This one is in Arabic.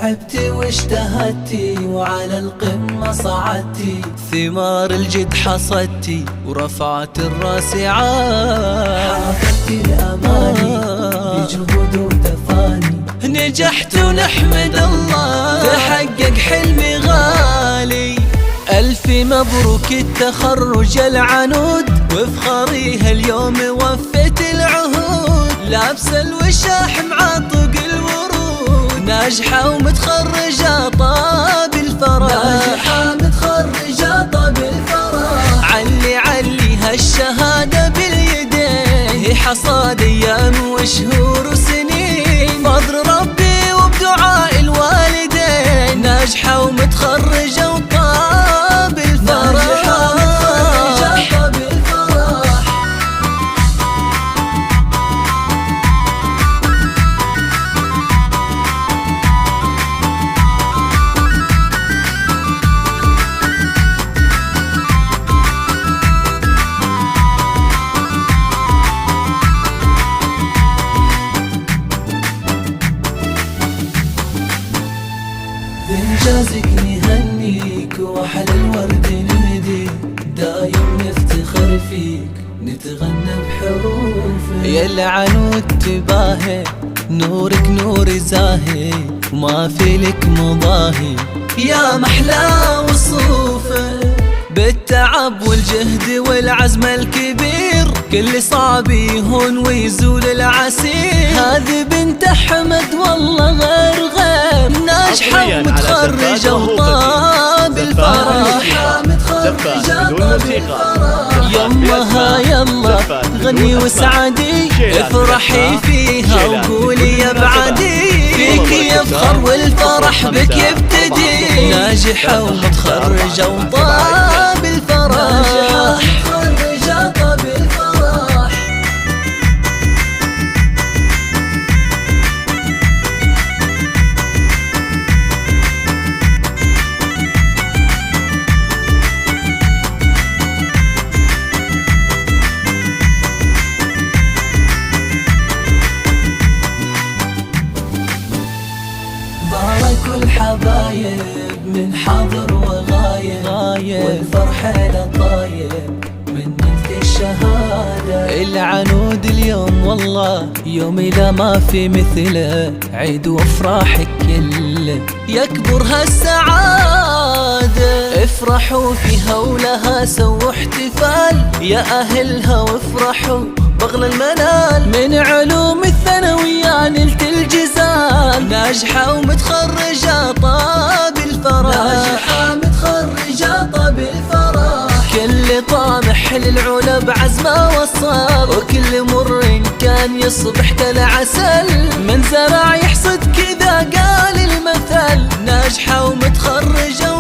تعبتي واجتهدتي وعلى القمة صعدتي، ثمار الجد حصدتي ورفعت الراس حققتي الأماني بجهود وتفاني، نجحت ونحمد الله تحقق حلمي غالي. ألف مبروك التخرج العنود، وفخري هاليوم وفيت العهود، لابسة الوشاح معطق الورود، ناجحة ومتخرجة طاب الفرح، ناجحة متخرجة طاب الفرح. علي هالشهادة باليدين، حصاد أيام وشهور وسنين، فضل ربي وبدعاء الوالدين، ناجحة ومتخرجة وطاب الفرح، ناجحة متخرجة طاب الفرح. بإنجازك نهنيك وأحلى الورد نهديك، دايم نفتخر فيك نتغنى بحروفك. يا العنود تباهي نورك نور زاهي، وما في لك مضاهي يا محلى وصوفك. بالتعب والجهد والعزم الكبير كل صعب يهون ويزول العسير، هذه بنت احمد والله غير ناجحة ومتخرجة وطاب الفرح، متخرجة طاب الفرح. يمها يلا غني وسعدي، افرحي فيها وقولي يا بعدي، فيك يفخر والفرح بك يبتدي، ناجحة ومتخرجة وطاب الفرح، ناجحة ومتخرجة طاب الفرح. بارك الحبايب من حاضر وغايب، والفرح لطايب من نلت الشهادة. العنود اليوم والله يومي لا ما في مثله، عيد وافراحك كله يكبر هالسعادة. افرحوا فيها ولها سووا احتفال يا أهلها، وافرحوا بغل المنال من علوم الثانوية نلت الجزال، ناجحة ومتخرجة طاب الفرح، ناجحة متخرجة طاب الفرح. كل طامح للعلا بعزمه وصل، وكل مر كان يصبح كالعسل، من زرع يحصد كذا قال المثل، ناجحة ومتخرجة